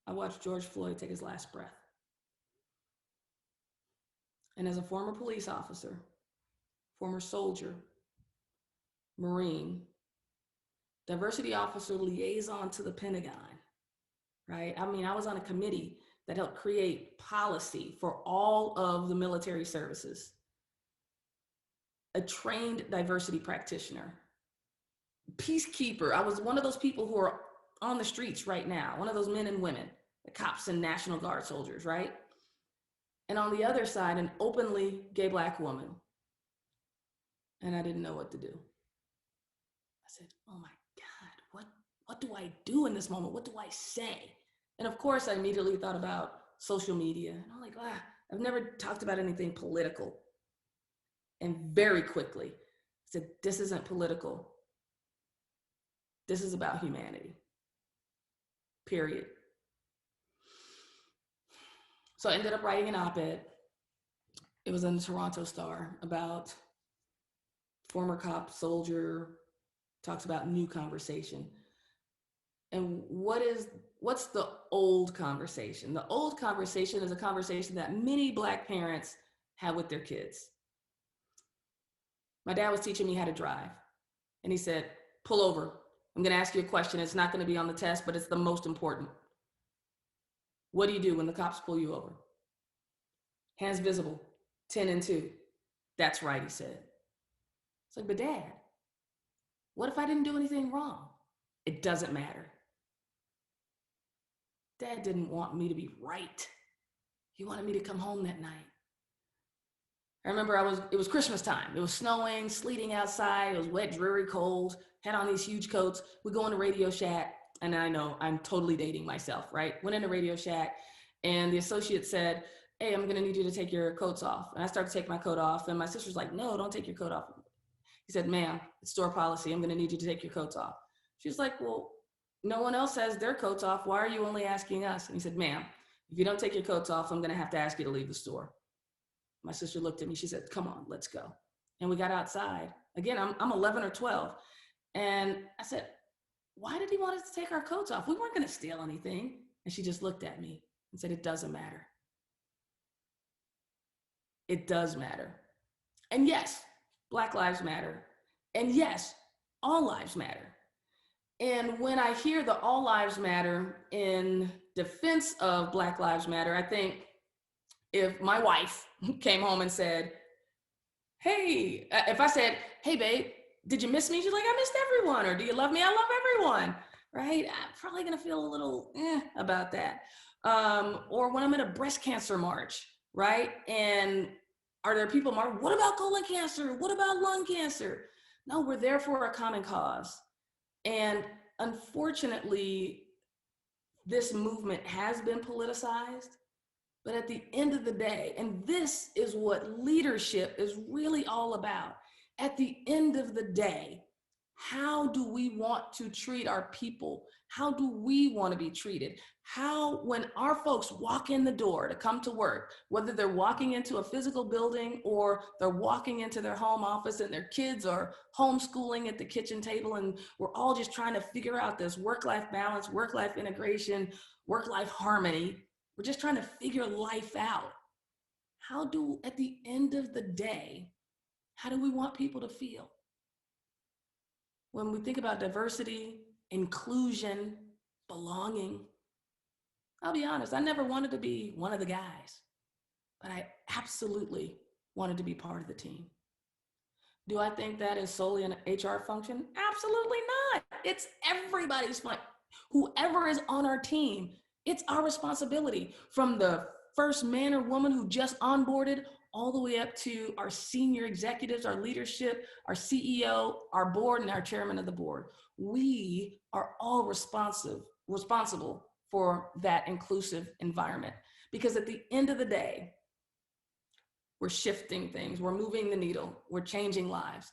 I watched George Floyd take his last breath. And as a former police officer, former soldier, Marine, diversity officer liaison to the Pentagon, right? I mean, I was on a committee that helped create policy for all of the military services. A trained diversity practitioner, peacekeeper. I was one of those people who are on the streets right now, one of those men and women, the cops and National Guard soldiers, right? And on the other side, an openly gay Black woman. And I didn't know what to do. I said, oh my God, what do I do in this moment? What do I say? And of course, I immediately thought about social media. And I'm like, I've never talked about anything political. And very quickly, I said, this isn't political. This is about humanity, period. So I ended up writing an op-ed. It was in the Toronto Star about former cop, soldier, talks about new conversation. And what's the old conversation? The old conversation is a conversation that many Black parents have with their kids. My dad was teaching me how to drive. And he said, pull over. I'm gonna ask you a question. It's not gonna be on the test, but it's the most important. What do you do when the cops pull you over? Hands visible, 10 and 2. That's right, he said. It's like, but Dad, what if I didn't do anything wrong? It doesn't matter. Dad didn't want me to be right. He wanted me to come home that night. I remember it was Christmas time. It was snowing, sleeting outside. It was wet, dreary, cold. Had on these huge coats. We go into Radio Shack, and I know I'm totally dating myself, right? Went into Radio Shack, and the associate said, hey, I'm gonna need you to take your coats off. And I started to take my coat off, and my sister's like, no, don't take your coat off. He said, ma'am, it's store policy. I'm gonna need you to take your coats off. She was like, well, no one else has their coats off. Why are you only asking us? And he said, ma'am, if you don't take your coats off, I'm gonna have to ask you to leave the store. My sister looked at me, she said, come on, let's go. And we got outside. Again, I'm 11 or 12. And I said, why did he want us to take our coats off? We weren't gonna steal anything. And she just looked at me and said, it doesn't matter. It does matter. And yes, Black lives matter. And yes, all lives matter. And when I hear the all lives matter in defense of Black Lives Matter, I think if my wife came home and said, hey, if I said, hey babe, did you miss me? She's like, I missed everyone. Or do you love me? I love everyone, right? I'm probably gonna feel a little about that. Or when I'm at a breast cancer march, right? And are there people marching? What about colon cancer? What about lung cancer? No, we're there for a common cause. And unfortunately, this movement has been politicized, but at the end of the day, and this is what leadership is really all about, at the end of the day, how do we want to treat our people? How do we want to be treated? How, when our folks walk in the door to come to work, whether they're walking into a physical building or they're walking into their home office and their kids are homeschooling at the kitchen table, and we're all just trying to figure out this work-life balance, work-life integration, work-life harmony. We're just trying to figure life out. How do, at the end of the day, how do we want people to feel? When we think about diversity, inclusion, belonging, I'll be honest, I never wanted to be one of the guys, but I absolutely wanted to be part of the team. Do I think that is solely an HR function? Absolutely not. It's everybody's function. Whoever is on our team, it's our responsibility, from the first man or woman who just onboarded all the way up to our senior executives, our leadership, our CEO, our board, and our chairman of the board. We are all responsible for that inclusive environment. Because at the end of the day, we're shifting things, we're moving the needle, we're changing lives.